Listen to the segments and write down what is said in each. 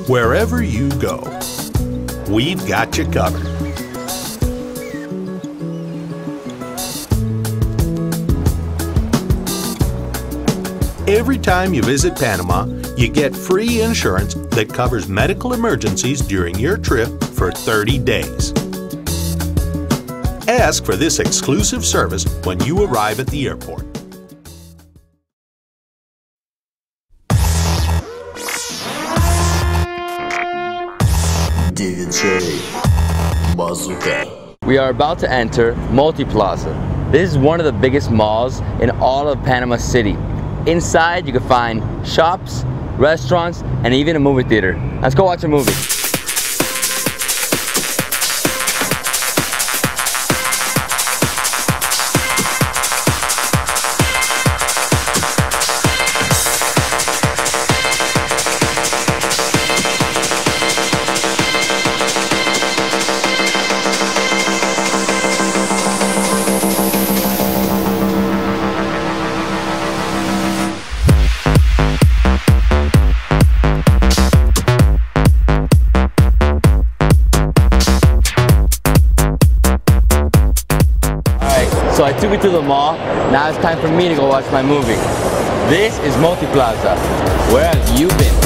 Wherever you go, we've got you covered. Every time you visit Panama, you get free insurance that covers medical emergencies during your trip for 30 days. Ask for this exclusive service when you arrive at the airport. We are about to enter Multi-Plaza. This is one of the biggest malls in all of Panama City. Inside you can find shops, restaurants, and even a movie theater. Let's go watch a movie. So I took it to the mall. Now it's time for me to go watch my movie. This is Multi-Plaza. Where have you been?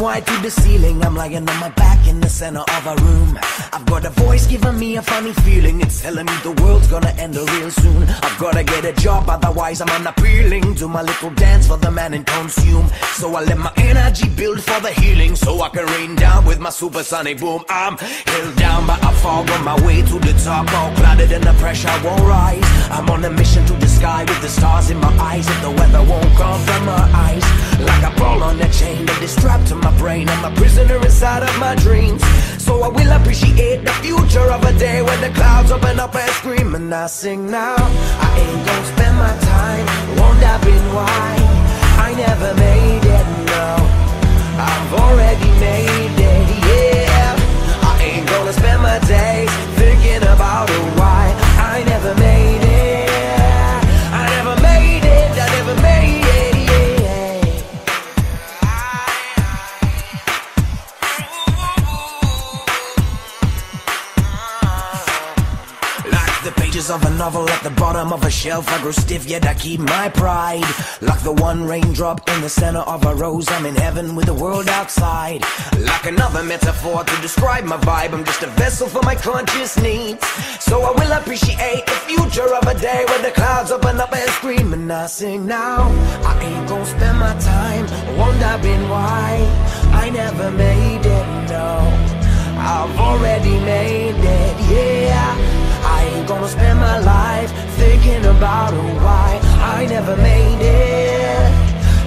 Wide to the ceiling, I'm lying on my back in the center of a room. I've got a voice giving me a funny feeling. It's telling me the world's gonna end real soon. I've gotta get a job, otherwise I'm unappealing. Do my little dance for the man and consume. So I let my energy build for the healing, so I can rain down with my supersonic boom. I'm held down by a fog on my way to the top, all clouded and the pressure won't rise. I'm on a mission to the sky with the stars in my eyes. If the weather won't come from my eyes, like a ball on a chain that is strapped to my brain. I'm a prisoner inside of my dreams. So I will appreciate the future of a day when the clouds open up and scream. And I sing now, I ain't gonna spend my time wondering why I never made it, no. I've already made it, yeah. I ain't gonna spend my days thinking about why I never made it. I never made it, I never made it. Of a novel at the bottom of a shelf, I grow stiff yet I keep my pride. Like the one raindrop in the center of a rose, I'm in heaven with the world outside. Like another metaphor to describe my vibe, I'm just a vessel for my conscious needs. So I will appreciate the future of a day when the clouds open up and scream. And I sing now, I ain't gonna spend my time wondering why I never made it, no. I've already made it, yeah. I ain't gonna spend my life thinking about why I never made it.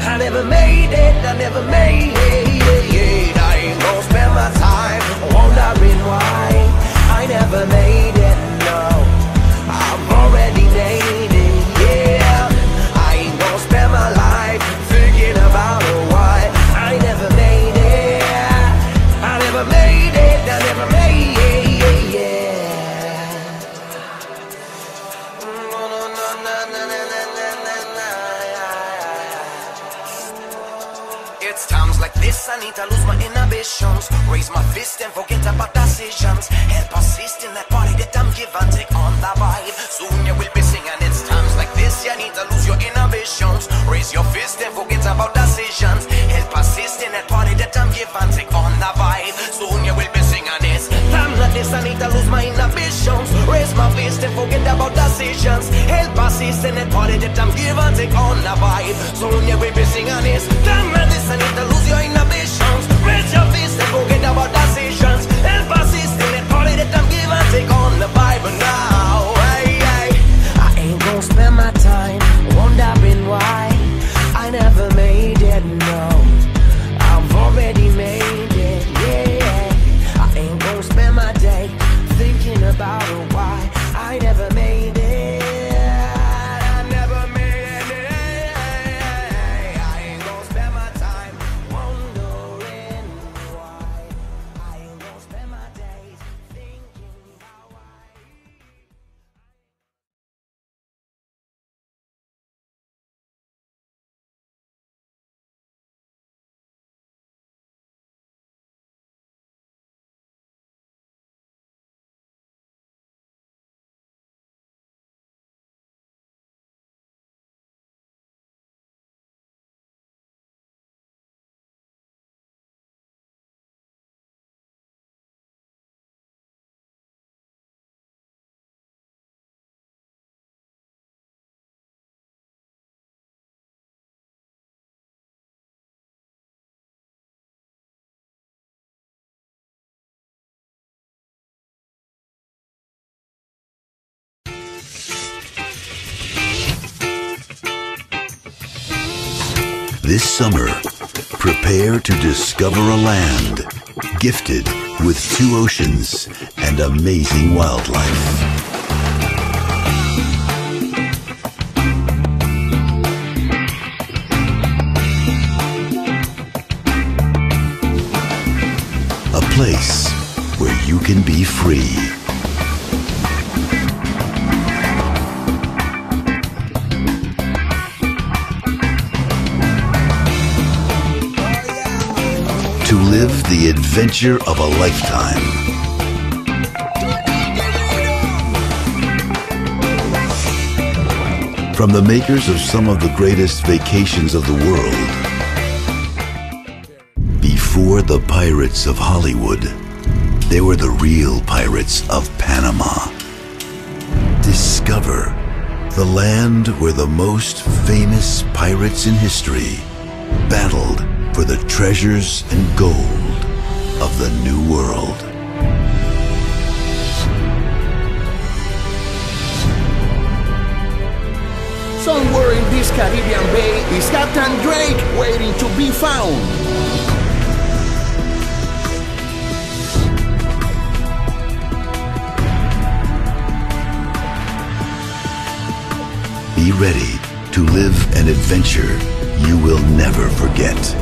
I never made it, I never made it. I ain't gonna spend my time wondering why I never made it, no. I've already made it, yeah. I ain't gonna spend my life thinking about why I never made it. I never made it, I never made it. It's times like this I need to lose my inhibitions, raise my fist and forget about decisions, and persist in that body that I'm given. Take on the vibe, soon you will be singing. It's times like this you need to lose your inhibitions, raise your fist and forget about decisions, and persist in that body that I'm given. Take on the vibe, soon you will be singing. It's times like this I need to lose my inhibitions, raise my fist decisions. Help assist in the party that I'm give and take on the vibe. So when you be singing this, damn man, this I need to lose your inhibitions. Raise your fist and forget about decisions. Help assist in the party that I'm give and take on the vibe now. Hey, hey. I ain't gonna spend my time wondering why I never made it, no. I've already made it, yeah. I ain't gonna spend my day thinking about why I never made it. I never made it. I ain't gonna spend my time wondering why. I ain't gonna spend my days thinking about why. This summer, prepare to discover a land gifted with 2 oceans and amazing wildlife. A place where you can be free. To live the adventure of a lifetime. From the makers of some of the greatest vacations of the world. Before the pirates of Hollywood, they were the real pirates of Panama. Discover the land where the most famous pirates in history battled for the treasures and gold of the New World. Somewhere in this Caribbean bay is Captain Drake waiting to be found. Be ready to live an adventure you will never forget.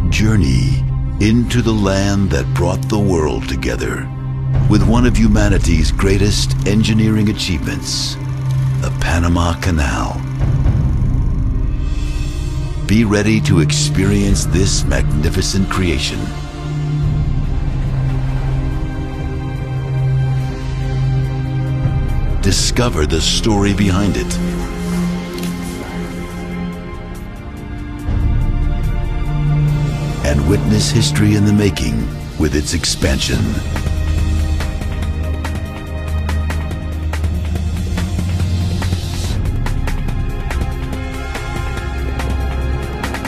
Journey into the land that brought the world together with one of humanity's greatest engineering achievements, the Panama Canal. Be ready to experience this magnificent creation. Discover the story behind it. And witness history in the making with its expansion.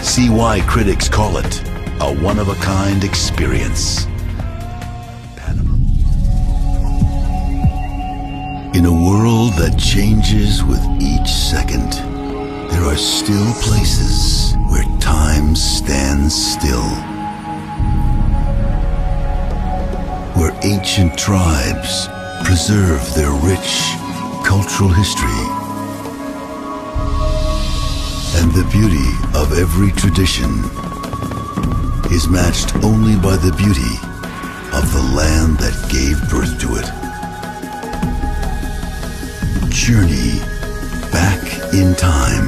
See why critics call it a one-of-a-kind experience. Panama. In a world that changes with each second, there are still places where time stands still. Where ancient tribes preserve their rich cultural history. And the beauty of every tradition is matched only by the beauty of the land that gave birth to it. Journey back in time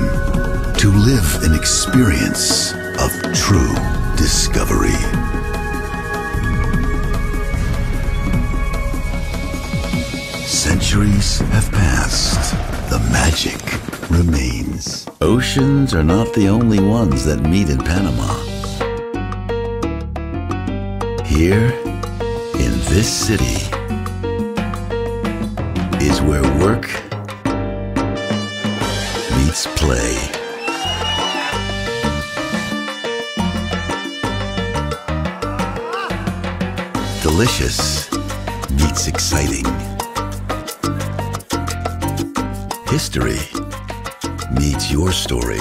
to live an experience of true discovery. Centuries have passed. The magic remains. Oceans are not the only ones that meet in Panama. Here, in this city, is where work meets play. Delicious meets exciting. History meets your story.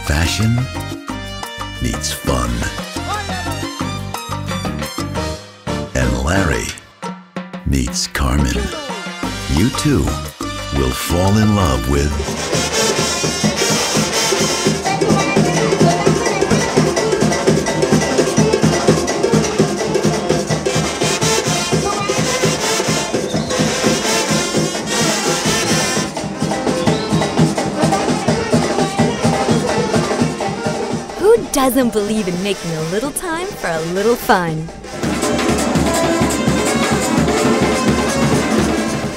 Fashion meets fun. And Larry meets Carmen. You too will fall in love with Who doesn't believe in making a little time for a little fun?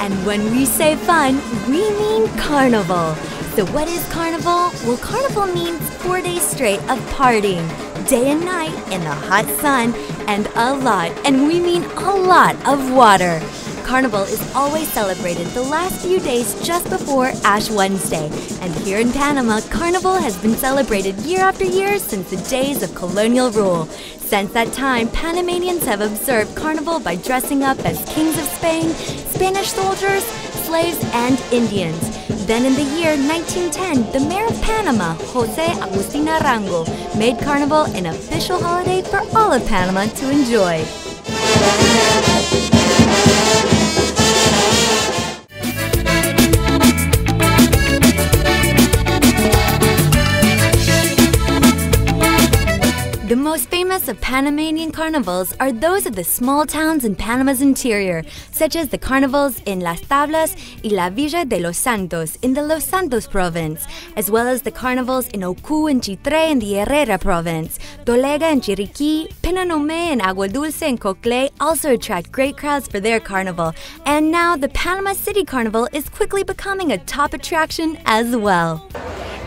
And when we say fun, we mean carnival. So what is carnival? Well, carnival means 4 days straight of partying, day and night in the hot sun, and we mean a lot of water. Carnival is always celebrated the last few days just before Ash Wednesday. And here in Panama, Carnival has been celebrated year after year since the days of colonial rule. Since that time, Panamanians have observed Carnival by dressing up as kings of Spain, Spanish soldiers, slaves, and Indians. Then in the year 1910, the mayor of Panama, Jose Agustin Arango, made Carnival an official holiday for all of Panama to enjoy. The most famous of Panamanian carnivals are those of the small towns in Panama's interior, such as the carnivals in Las Tablas y La Villa de los Santos in the Los Santos province, as well as the carnivals in Oku and Chitre in the Herrera province. Dolega and Chiriquí, Pinanome and Agua Dulce and Coclé also attract great crowds for their carnival. And now the Panama City Carnival is quickly becoming a top attraction as well.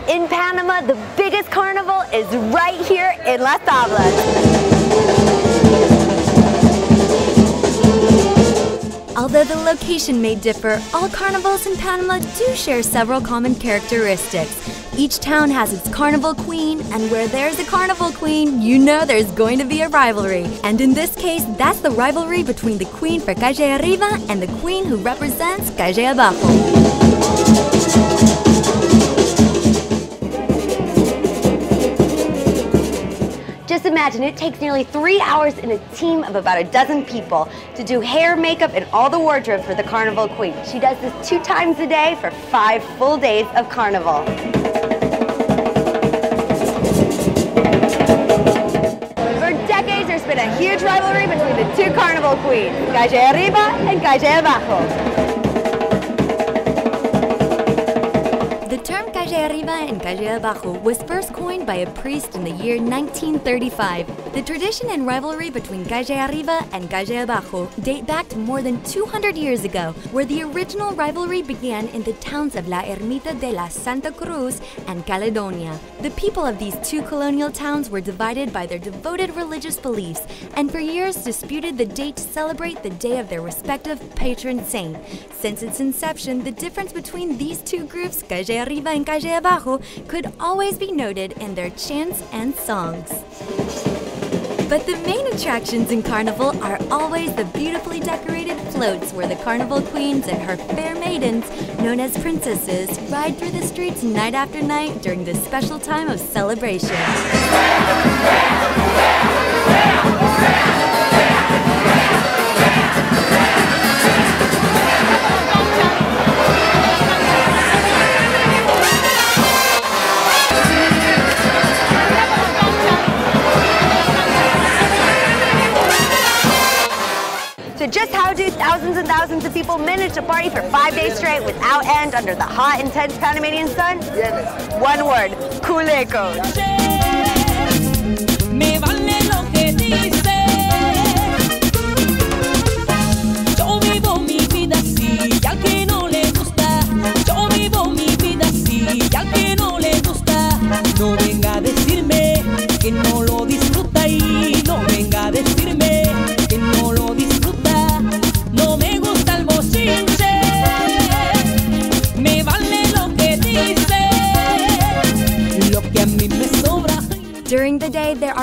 In Panama, the biggest carnival is right here in Las Tablas. Although the location may differ, all carnivals in Panama do share several common characteristics. Each town has its carnival queen, and where there's a carnival queen, you know there's going to be a rivalry. And in this case, that's the rivalry between the queen for Calle Arriba and the queen who represents Calle Abajo. Just imagine, it takes nearly 3 hours in a team of about a dozen people to do hair, makeup, and all the wardrobe for the Carnival Queen. She does this 2 times a day for 5 full days of Carnival. For decades, there's been a huge rivalry between the 2 Carnival Queens, Calle Arriba and Calle Abajo. The term Calle Arriba and Calle Abajo was first coined by a priest in the year 1935. The tradition and rivalry between Calle Arriba and Calle Abajo date back to more than 200 years ago, where the original rivalry began in the towns of La Ermita de la Santa Cruz and Caledonia. The people of these 2 colonial towns were divided by their devoted religious beliefs, and for years disputed the date to celebrate the day of their respective patron saint. Since its inception, the difference between these 2 groups, Calle Arriba and Calle Abajo, could always be noted in their chants and songs. But the main attractions in Carnival are always the beautifully decorated floats where the Carnival Queens and her fair maidens, known as princesses, ride through the streets night after night during this special time of celebration. So just how do thousands and thousands of people manage to party for 5 days straight without end under the hot, intense Panamanian sun? One word: culecos.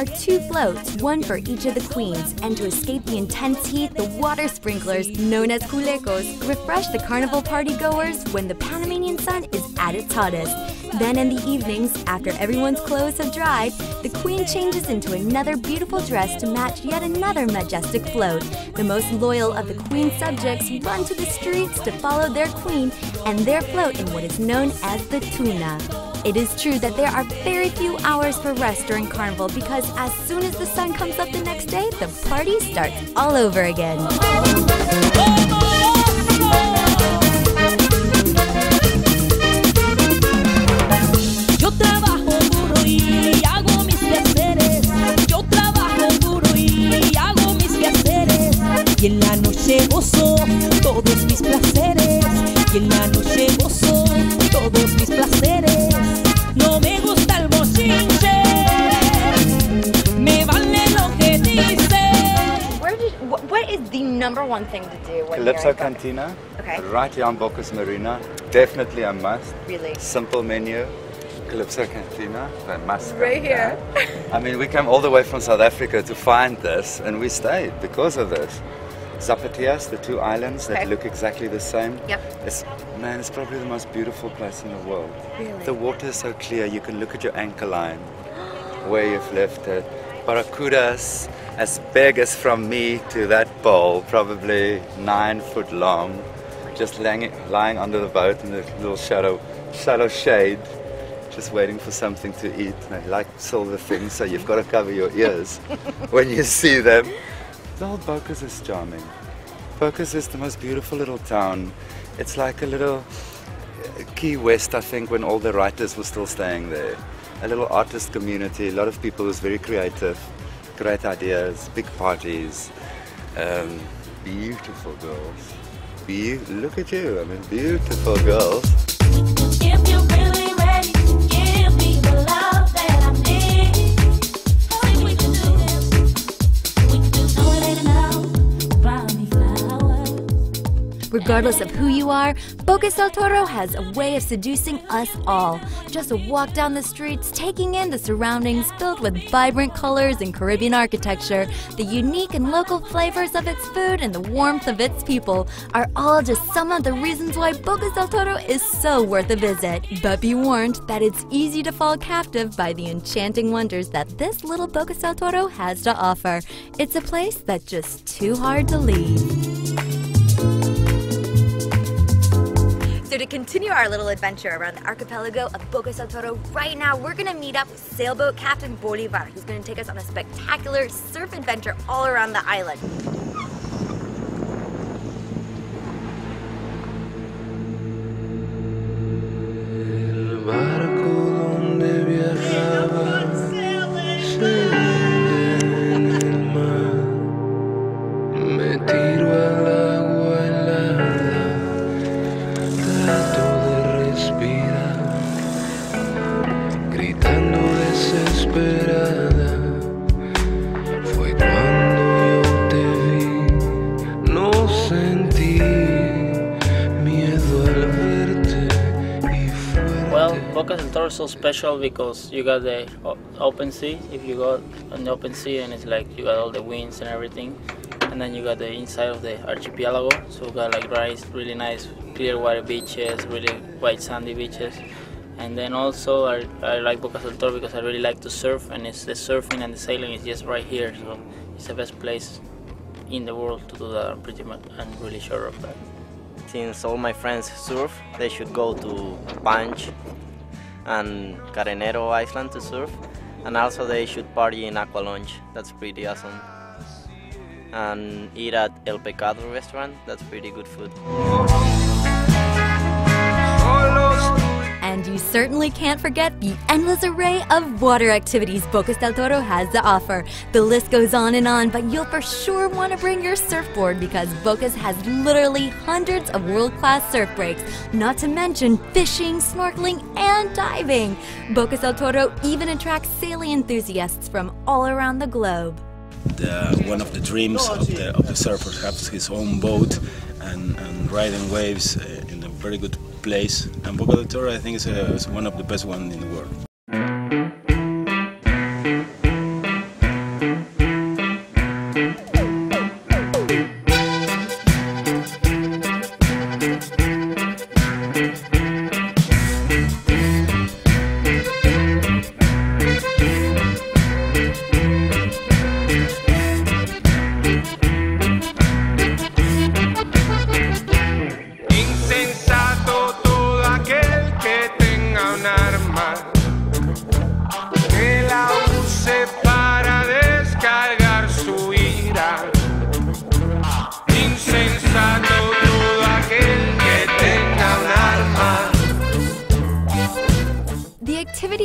2 floats, one for each of the queens, and to escape the intense heat, the water sprinklers, known as culecos, refresh the carnival party-goers when the Panamanian sun is at its hottest. Then in the evenings, after everyone's clothes have dried, the queen changes into another beautiful dress to match yet another majestic float. The most loyal of the queen's subjects run to the streets to follow their queen and their float in what is known as the tuna. It is true that there are very few hours for rest during Carnival because as soon as the sun comes up the next day, the party starts all over again. Yo trabajo duro y hago mis quehaceres. Yo trabajo duro y hago mis quehaceres. Y en la noche gozo todos mis placeres. Y en la noche gozo todos mis placeres. No me gusta el bochinche. Me vale lo que dice. What is the #1 thing to do when Calypso Cantina, Okay. right here on Bocas Marina. Definitely a must. Really? Simple menu. Calypso Cantina, they must come Right here. there. I mean, we came all the way from South Africa to find this, and we stayed because of this. Zapatias, the 2 islands that Okay. look exactly the same. Yep. It's probably the most beautiful place in the world. Really? The water is so clear, you can look at your anchor line, where you've left it. Barracudas, as big as from me to that pole, probably 9 foot long, just lying under the boat in the little shadow shade, just waiting for something to eat. They like silver things, so you've got to cover your ears when you see them. The whole Bocas is charming. Bocas is the most beautiful little town. It's like a little Key West, I think, when all the writers were still staying there. A little artist community, a lot of people who's very creative, great ideas, big parties, beautiful girls. Look at you, I mean, beautiful girls. If you're really ready, give me the love that I need. Think we can do this. We can do it now. Buy me flowers. Regardless of who you are, Bocas del Toro has a way of seducing us all. Just a walk down the streets, taking in the surroundings filled with vibrant colors and Caribbean architecture, the unique and local flavors of its food and the warmth of its people are all just some of the reasons why Bocas del Toro is so worth a visit. But be warned that it's easy to fall captive by the enchanting wonders that this little Bocas del Toro has to offer. It's a place that's just too hard to leave. So to continue our little adventure around the archipelago of Bocas del Toro, right now we're going to meet up with sailboat Captain Bolivar, who's going to take us on a spectacular surf adventure all around the island. Bocas del Toro is so special because you got the open sea. If you go on the open sea, and it's like you got all the winds and everything, and then you got the inside of the archipelago. So you got like really nice clear water beaches, really white sandy beaches. And then also I like Bocas del Toro because I really like to surf, and it's the surfing and the sailing is just right here. So it's the best place in the world to do that. I'm really sure of that. Since all my friends surf, they should go to Panch and Carenero Island to surf, and also they should party in Aqua Lounge. That's pretty awesome. And eat at El Pecado restaurant. That's pretty good food. And you certainly can't forget the endless array of water activities Bocas del Toro has to offer. The list goes on, but you'll for sure want to bring your surfboard because Bocas has literally hundreds of world-class surf breaks, not to mention fishing, snorkeling, and diving. Bocas del Toro even attracts sailing enthusiasts from all around the globe. One of the dreams of the surfer has his own boat and riding waves in a very good place. And Bocas del Toro, I think, is one of the best ones in the world.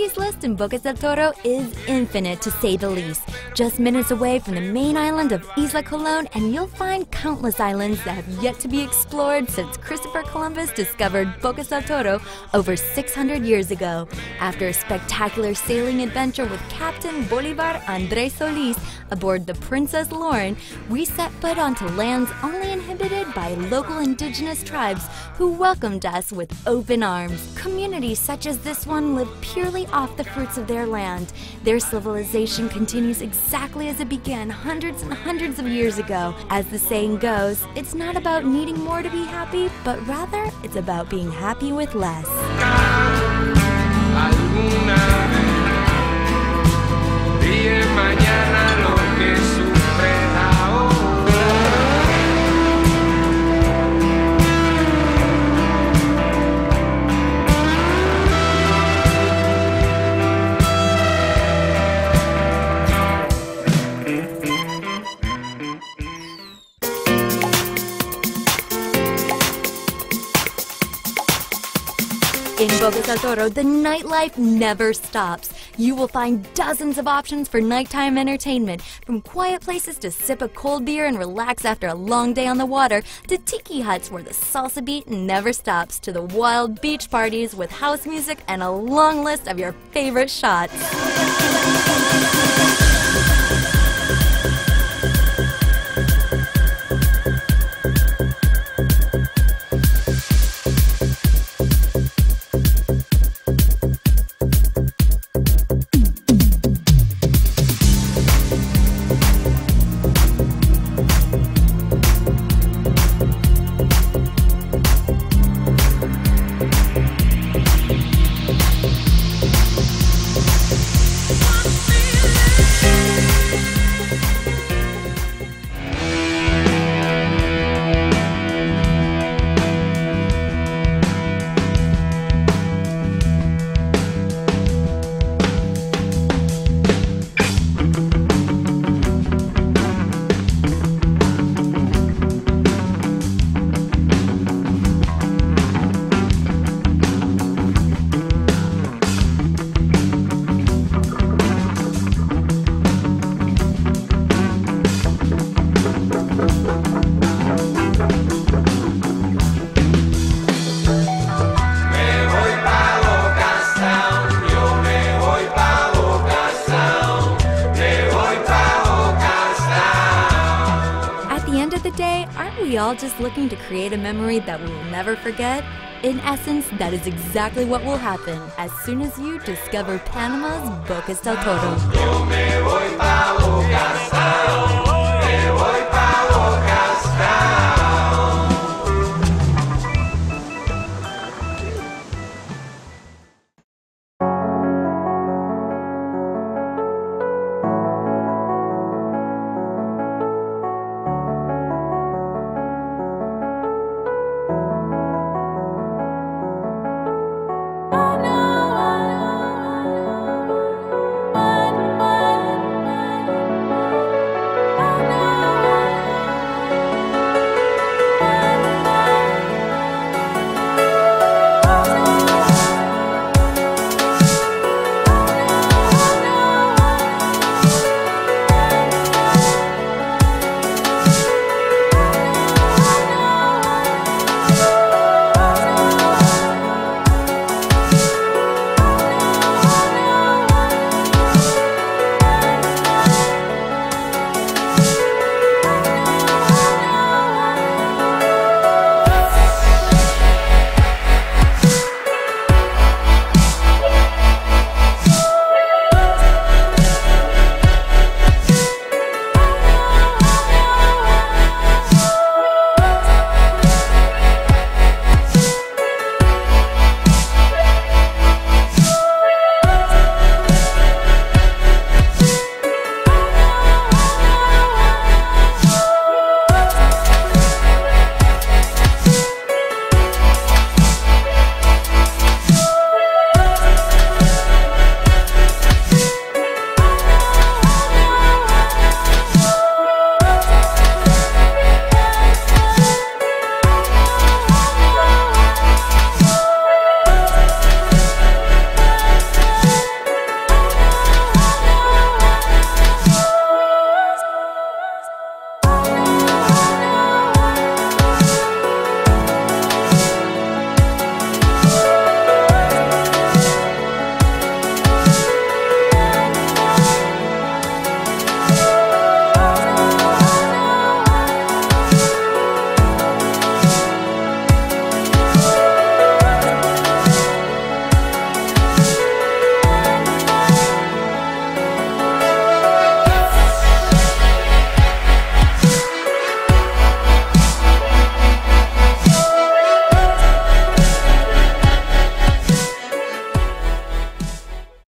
amenities list in Bocas del Toro is infinite, to say the least. Just minutes away from the main island of Isla Colón, and you'll find countless islands that have yet to be explored since Christopher Columbus discovered Bocas del Toro over 600 years ago. After a spectacular sailing adventure with Captain Bolivar Andrés Solís aboard the Princess Lauren, we set foot onto lands only inhabited by local indigenous tribes who welcomed us with open arms. Communities such as this one live purely off the fruits of their land. Their civilization continues exactly as it began hundreds and hundreds of years ago. As the saying goes, it's not about needing more to be happy, but rather it's about being happy with less. In Bocas del Toro, the nightlife never stops. You will find dozens of options for nighttime entertainment, from quiet places to sip a cold beer and relax after a long day on the water, to tiki huts where the salsa beat never stops, to the wild beach parties with house music and a long list of your favorite shots. Aren't we all just looking to create a memory that we will never forget? In essence, that is exactly what will happen as soon as you discover Panama's Bocas del Toro.